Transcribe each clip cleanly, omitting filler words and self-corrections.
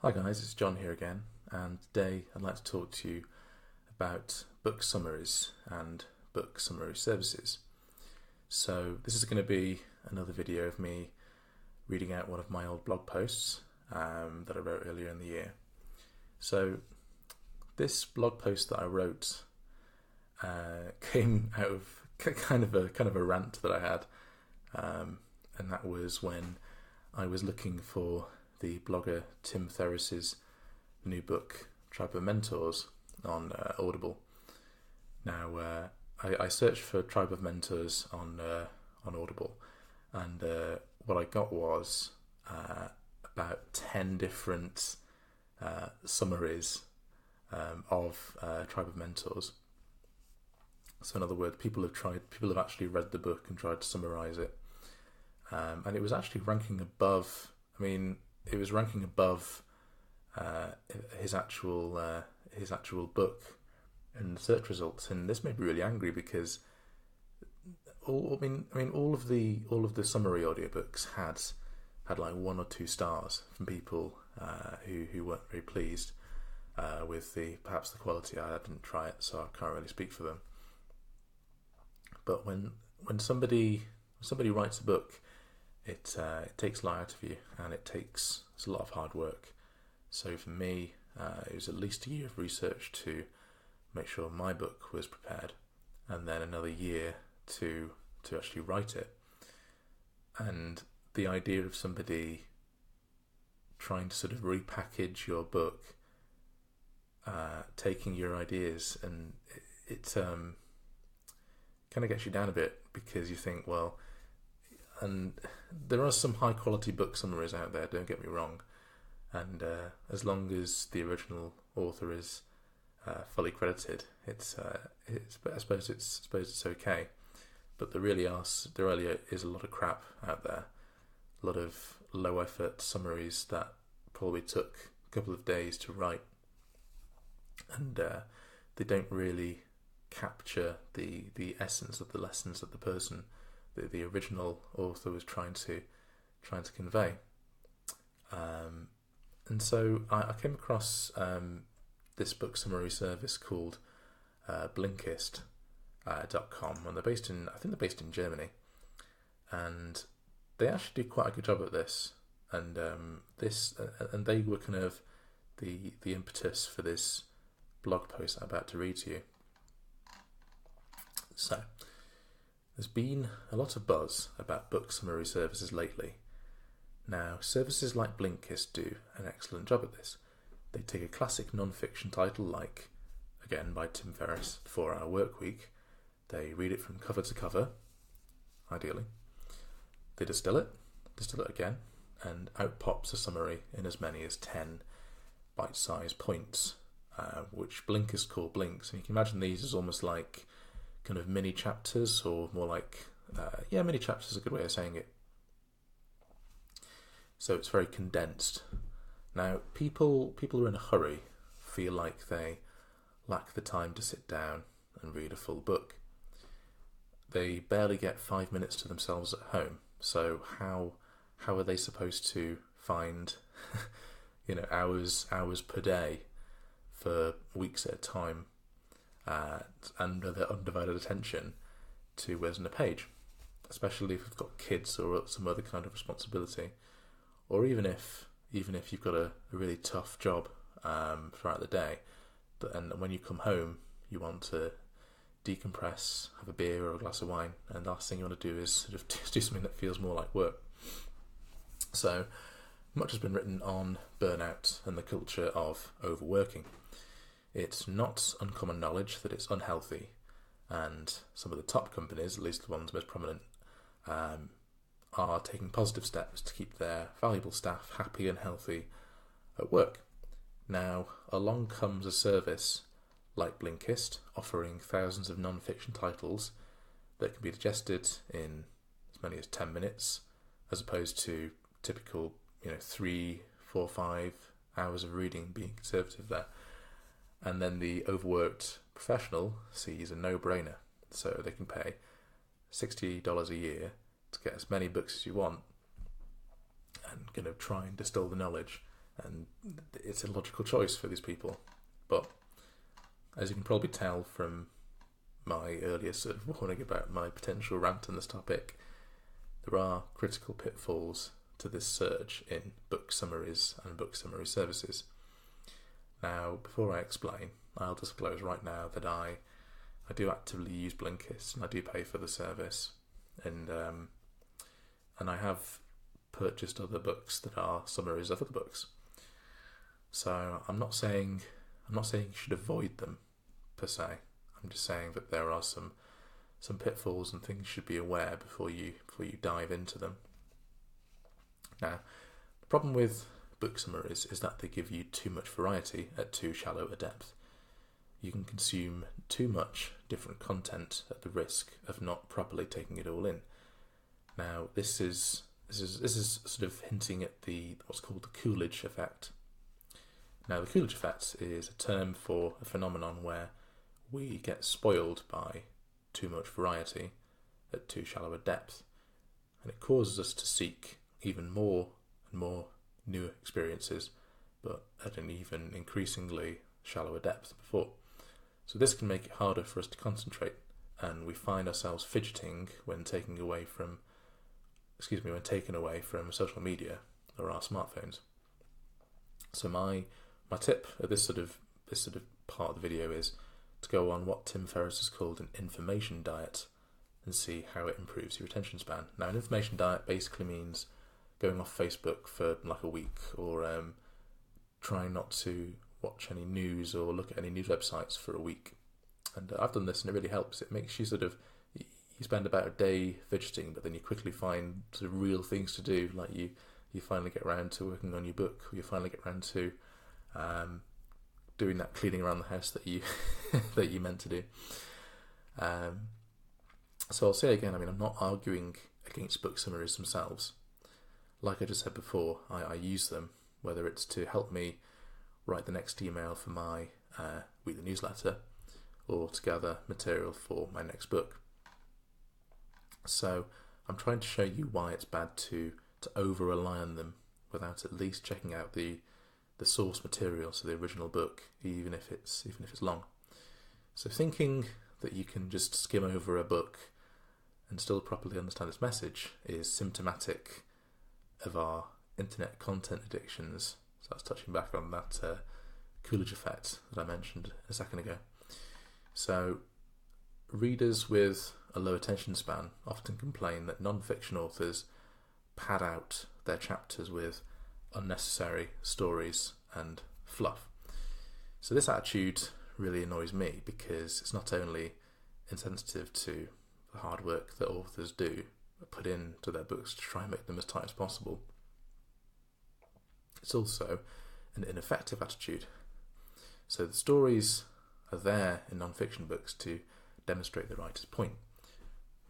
Hi guys, it's John here again, and today I'd like to talk to you about book summaries and book summary services. So this is going to be another video of me reading out one of my old blog posts that I wrote earlier in the year. So this blog post that I wrote came out of kind of a rant that I had, and that was when I was looking for the blogger Tim Ferriss's new book, Tribe of Mentors, on Audible. Now, I searched for Tribe of Mentors on Audible, and what I got was about 10 different summaries of Tribe of Mentors. So, in other words, people have actually read the book and tried to summarize it, and it was actually ranking above. It was ranking above his actual book in the search results, and this made me really angry because all of the summary audiobooks had like 1 or 2 stars from people who weren't very pleased with perhaps the quality. I didn't try it, so I can't really speak for them. But when somebody writes a book, it takes a lot out of you, and it's a lot of hard work. So for me, it was at least a year of research to make sure my book was prepared, and then another year to actually write it. And the idea of somebody trying to sort of repackage your book, taking your ideas, and it kind of gets you down a bit, because you think, well, and there are some high quality book summaries out there, don't get me wrong, and as long as the original author is fully credited, I suppose it's okay. But there really is a lot of crap out there, a lot of low effort summaries that probably took a couple of days to write, and they don't really capture the essence of the lessons that the person, the original author, was trying to convey. And so I came across this book summary service called Blinkist.com, and I think they're based in Germany, and they actually do quite a good job at this. And and they were kind of the impetus for this blog post I'm about to read to you. So, there's been a lot of buzz about book summary services lately. Now, services like Blinkist do an excellent job at this. They take a classic non-fiction title like, again by Tim Ferriss, 4 Hour Workweek. They read it from cover to cover, ideally. They distill it again, and out pops a summary in as many as 10 bite-sized points, which Blinkist call blinks. And you can imagine these as almost like kind of mini chapters, or more like mini chapters is a good way of saying it. So it's very condensed. Now, people who are in a hurry feel like they lack the time to sit down and read a full book. They barely get 5 minutes to themselves at home. So how are they supposed to find hours per day for weeks at a time, and their undivided attention to words on a page, especially if you've got kids or some other kind of responsibility, or even if you've got a really tough job throughout the day, and when you come home you want to decompress, have a beer or a glass of wine, and the last thing you want to do is sort of do something that feels more like work. So much has been written on burnout and the culture of overworking. It's not uncommon knowledge that it's unhealthy, and some of the top companies, at least the ones most prominent, are taking positive steps to keep their valuable staff happy and healthy at work. Now, along comes a service like Blinkist, offering thousands of non-fiction titles that can be digested in as many as 10 minutes, as opposed to typical 3, 4, 5 hours of reading, being conservative there. And then the overworked professional sees a no-brainer, so they can pay $60 a year to get as many books as you want, and try and distill the knowledge and it's a logical choice for these people. But as you can probably tell from my earlier sort of warning about my potential rant on this topic, there are critical pitfalls to this surge in book summaries and book summary services. Now, before I explain, I'll disclose right now that I do actively use Blinkist, and I do pay for the service, and I have purchased other books that are summaries of other books. So I'm not saying you should avoid them per se. I'm just saying that there are some pitfalls and things you should be aware before you dive into them. Now, the problem with book summaries is that they give you too much variety at too shallow a depth. You can consume too much different content at the risk of not properly taking it all in. Now, this is sort of hinting at what's called the Coolidge effect. Now, the Coolidge effect is a term for a phenomenon where we get spoiled by too much variety at too shallow a depth, and it causes us to seek even more and more new experiences, but at an even increasingly shallower depth than before. So this can make it harder for us to concentrate, and we find ourselves fidgeting when taken away from social media or our smartphones. So my tip at this sort of part of the video is to go on what Tim Ferriss has called an information diet and see how it improves your attention span. Now, an information diet basically means going off Facebook for like a week, or trying not to watch any news or look at any news websites for a week. And I've done this, and it really helps. It makes you you spend about a day fidgeting, but then you quickly find sort of real things to do, like you finally get around to working on your book, or you finally get around to doing that cleaning around the house that you that you meant to do. So I'll say again, I'm not arguing against book summaries themselves. Like I just said before, I use them, whether it's to help me write the next email for my weekly newsletter, or to gather material for my next book. So I'm trying to show you why it's bad to over-rely on them without at least checking out the source material, so the original book, even if it's long. So thinking that you can just skim over a book and still properly understand its message is symptomatic of our internet content addictions. So I was touching back on that Coolidge effect that I mentioned a second ago. So readers with a low attention span often complain that non-fiction authors pad out their chapters with unnecessary stories and fluff. So this attitude really annoys me, because it's not only insensitive to the hard work that authors do put into their books to try and make them as tight as possible, it's also an ineffective attitude. So the stories are there in non-fiction books to demonstrate the writer's point.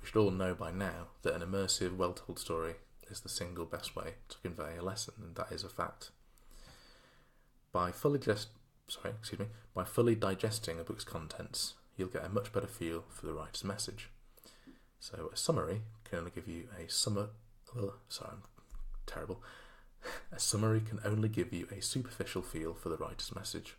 We should all know by now that an immersive, well-told story is the single best way to convey a lesson, and that is a fact. By fully digesting a book's contents, you'll get a much better feel for the writer's message. So a summary can only give you a summary can only give you a superficial feel for the writer's message.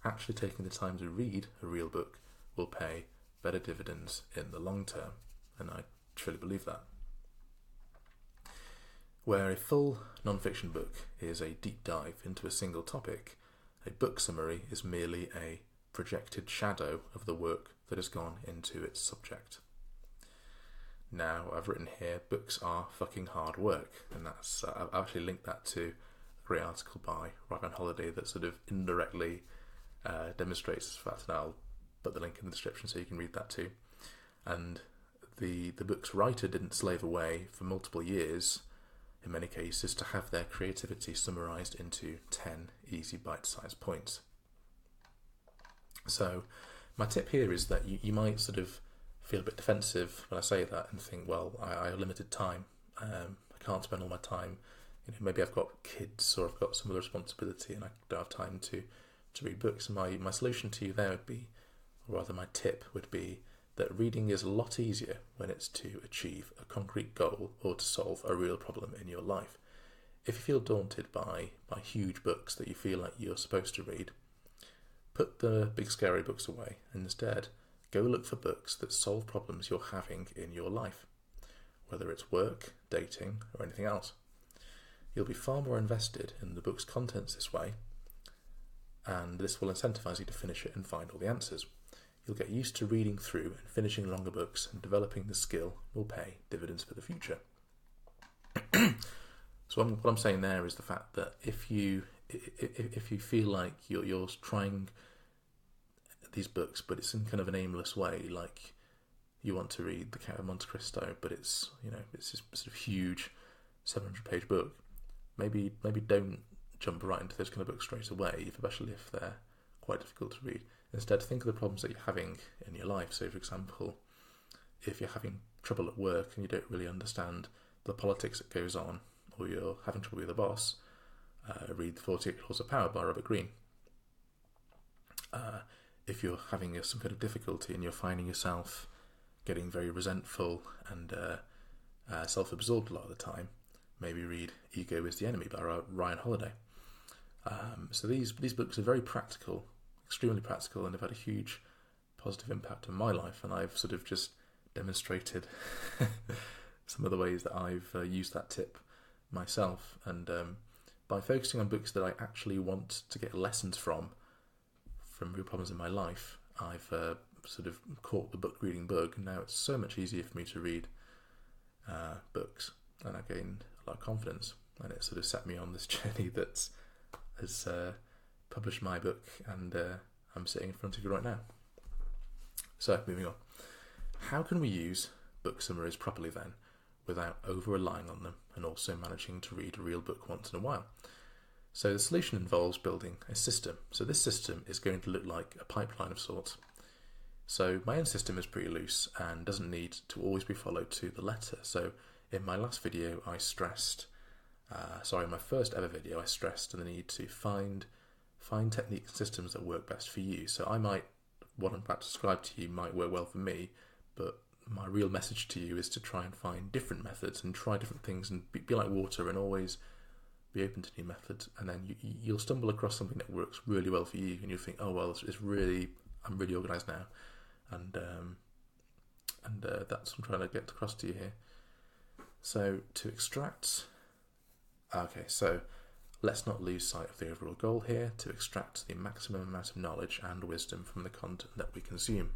Actually taking the time to read a real book will pay better dividends in the long term, and I truly believe that. Where a full non-fiction book is a deep dive into a single topic, a book summary is merely a projected shadow of the work that has gone into its subject. Now, I've written here, books are fucking hard work, and that's I've actually linked that to a great article by Ryan Holiday that sort of indirectly demonstrates this fact, and I'll put the link in the description so you can read that too. And the book's writer didn't slave away for multiple years, in many cases, to have their creativity summarised into 10 easy bite-sized points. So my tip here is that you might sort of feel a bit defensive when I say that and think, well, I have limited time. I can't spend all my time. Maybe I've got kids or I've got some other responsibility and I don't have time to read books. And my solution to you there would be, or rather my tip would be, that reading is a lot easier when it's to achieve a concrete goal or to solve a real problem in your life. if you feel daunted by huge books that you feel like you're supposed to read, put the big scary books away and instead go look for books that solve problems you're having in your life, whether it's work, dating, or anything else. You'll be far more invested in the book's contents this way, and this will incentivize you to finish it and find all the answers. You'll get used to reading through and finishing longer books, and developing the skill will pay dividends for the future. So what I'm saying there is the fact that if you feel like you're trying these books, but it's in kind of an aimless way, like you want to read The Count of Monte Cristo, but it's this sort of huge 700-page book, maybe don't jump right into those kind of books straight away, especially if they're quite difficult to read. Instead, think of the problems that you're having in your life. So, for example, if you're having trouble at work and you don't really understand the politics that goes on, or you're having trouble with the boss, read The 48 Laws of Power by Robert Greene. If you're having some kind of difficulty and you're finding yourself getting very resentful and self-absorbed a lot of the time, maybe read Ego is the Enemy by Ryan Holiday. So these books are very practical, extremely practical, and have had a huge positive impact on my life, and I've sort of just demonstrated some of the ways that I've used that tip myself, and by focusing on books that I actually want to get lessons from real problems in my life, I've sort of caught the book reading bug, and now it's so much easier for me to read books, and I gained a lot of confidence, and it sort of set me on this journey that has published my book, and I'm sitting in front of you right now. So, moving on. How can we use book summaries properly then, without over-relying on them, and also managing to read a real book once in a while? So the solution involves building a system. So this system is going to look like a pipeline of sorts. So my own system is pretty loose and doesn't need to always be followed to the letter. So in my last video, I stressed, my first ever video, I stressed the need to find techniques and systems that work best for you. So what I'm about to describe to you might work well for me, but my real message to you is to try and find different methods and try different things, and be like water and always be open to new methods, and then you'll stumble across something that works really well for you, and you'll think, oh well, I'm really organised now, and that's what I'm trying to get across to you here. So let's not lose sight of the overall goal here: to extract the maximum amount of knowledge and wisdom from the content that we consume.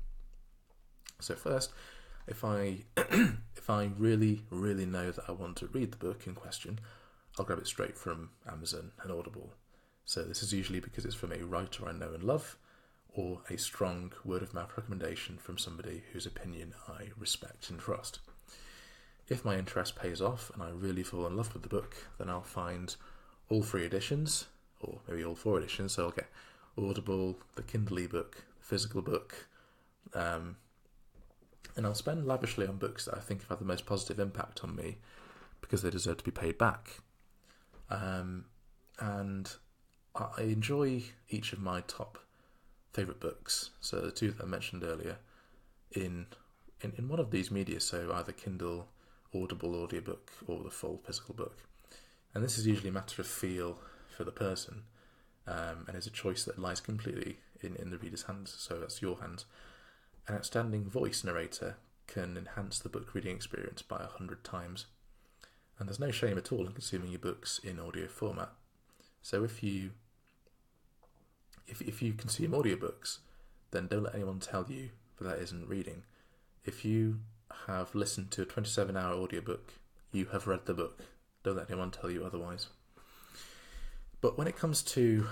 So first, if I really know that I want to read the book in question, I'll grab it straight from Amazon and Audible. So this is usually because it's from a writer I know and love, or a strong word-of-mouth recommendation from somebody whose opinion I respect and trust. If my interest pays off and I really fall in love with the book, then I'll find all 3 editions, or maybe all 4 editions, so I'll get Audible, the Kindle ebook, the physical book, and I'll spend lavishly on books that I think have had the most positive impact on me because they deserve to be paid back. And I enjoy each of my top favourite books, so the 2 that I mentioned earlier, in one of these media, so either Kindle, Audible audiobook, or the full physical book. And this is usually a matter of feel for the person, and is a choice that lies completely in the reader's hands, so that's your hands. An outstanding voice narrator can enhance the book reading experience by 100 times. And there's no shame at all in consuming your books in audio format. So if you consume audiobooks, then don't let anyone tell you that isn't reading. If you have listened to a 27-hour audiobook, you have read the book. Don't let anyone tell you otherwise. But when it comes to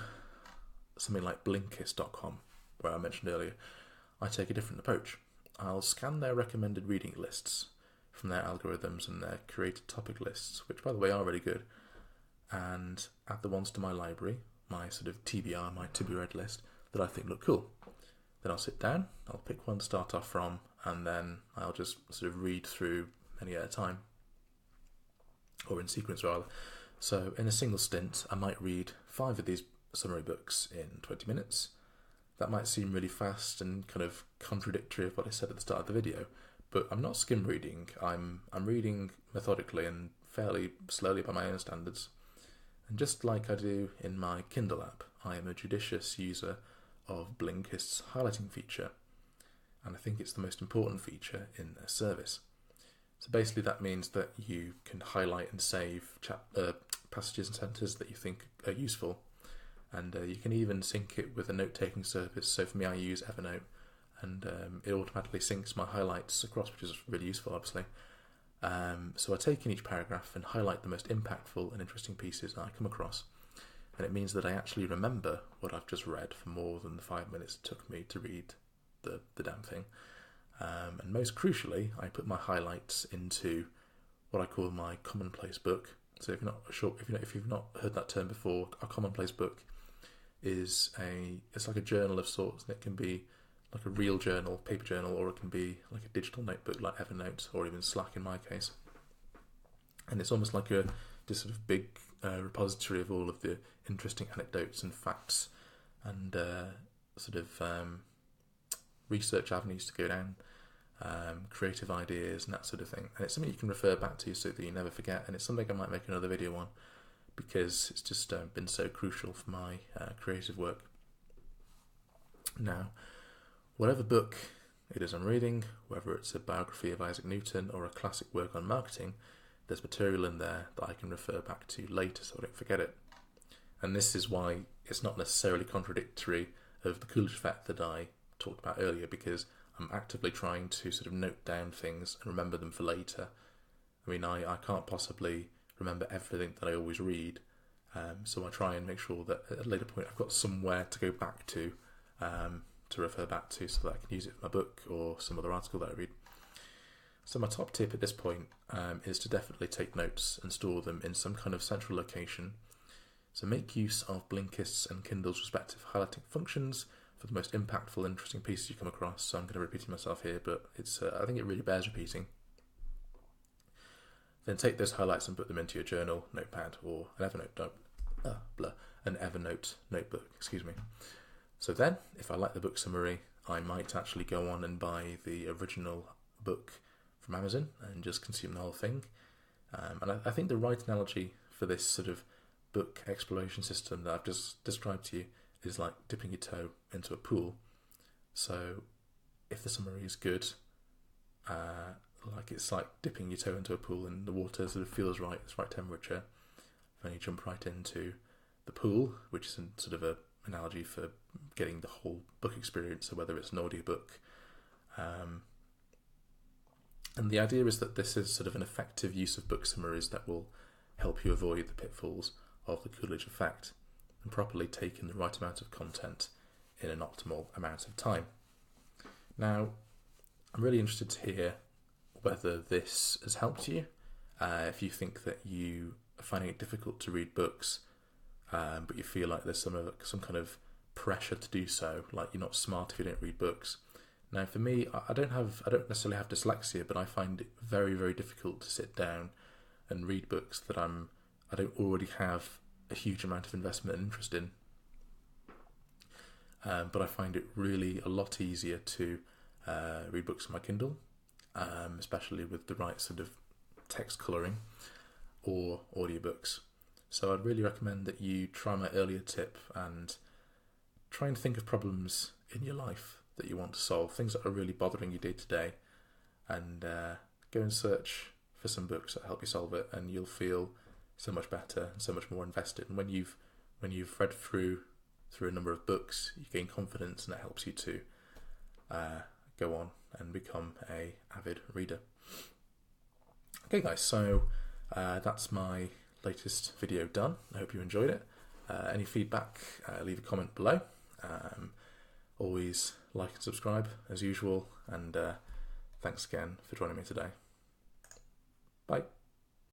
something like Blinkist.com, where I mentioned earlier, I take a different approach. I'll scan their recommended reading lists from their algorithms and their curated topic lists, which by the way are really good, and add the ones to my library, my sort of TBR, my to be read list, that I think look cool. Then I'll sit down, I'll pick one to start off from, and then I'll just sort of read through many at a time, or in sequence rather. So in a single stint, I might read 5 of these summary books in 20 minutes. That might seem really fast and kind of contradictory of what I said at the start of the video, but I'm not skim reading. I'm reading methodically and fairly slowly by my own standards. And just like I do in my Kindle app, I am a judicious user of Blinkist's highlighting feature, and I think it's the most important feature in their service. So basically that means that you can highlight and save passages and sentences that you think are useful, and you can even sync it with a note-taking service. So for me, I use Evernote, and it automatically syncs my highlights across, which is really useful, obviously. So I take in each paragraph and highlight the most impactful and interesting pieces I come across, and it means that I actually remember what I've just read for more than the 5 minutes it took me to read the damn thing. And most crucially, I put my highlights into what I call my commonplace book. So if you've not heard that term before, a commonplace book is it's like a journal of sorts, and it can be like a real journal, paper journal, or it can be like a digital notebook like Evernote or even Slack in my case. And it's almost like this sort of big repository of all of the interesting anecdotes and facts and research avenues to go down, creative ideas and that sort of thing. And it's something you can refer back to so that you never forget, and it's something I might make another video on because it's just been so crucial for my creative work. Now, whatever book it is I'm reading, whether it's a biography of Isaac Newton or a classic work on marketing, there's material in there that I can refer back to later so I don't forget it. And this is why it's not necessarily contradictory of the Coolidge effect that I talked about earlier, because I'm actively trying to sort of note down things and remember them for later. I mean, I can't possibly remember everything that I always read, so I try and make sure that at a later point I've got somewhere to go back to refer back to so that I can use it for my book or some other article that I read. So my top tip at this point is to definitely take notes and store them in some kind of central location. So make use of Blinkist's and Kindle's respective highlighting functions for the most impactful and interesting pieces you come across. So I'm going to repeat myself here, but I think it really bears repeating. Then take those highlights and put them into your journal, notepad, or an Evernote notebook. So then, if I like the book summary, I might actually go on and buy the original book from Amazon and just consume the whole thing. And I think the right analogy for this sort of book exploration system that I've just described to you is like dipping your toe into a pool. So if the summary is good, it's like dipping your toe into a pool and the water sort of feels right, it's right temperature, then you jump right into the pool, which is sort of a analogy for getting the whole book experience, so whether it's an audiobook. And the idea is that this is sort of an effective use of book summaries that will help you avoid the pitfalls of the Coolidge effect and properly take in the right amount of content in an optimal amount of time. Now, I'm really interested to hear whether this has helped you. If you think that you are finding it difficult to read books, but you feel like there's some kind of pressure to do so, like you're not smart if you don't read books. Now, for me, I don't necessarily have dyslexia, but I find it very, very difficult to sit down and read books that I don't already have a huge amount of investment and interest in. But I find it really a lot easier to read books on my Kindle, especially with the right sort of text colouring, or audiobooks. So I'd really recommend that you try my earlier tip and try and think of problems in your life that you want to solve, things that are really bothering you day to day, and go and search for some books that help you solve it, and you'll feel so much better and so much more invested. And when you've read through a number of books, you gain confidence, and it helps you to go on and become a avid reader. Okay, guys, so that's my latest video done. I hope you enjoyed it. Any feedback, leave a comment below. Always like and subscribe as usual, and thanks again for joining me today. Bye.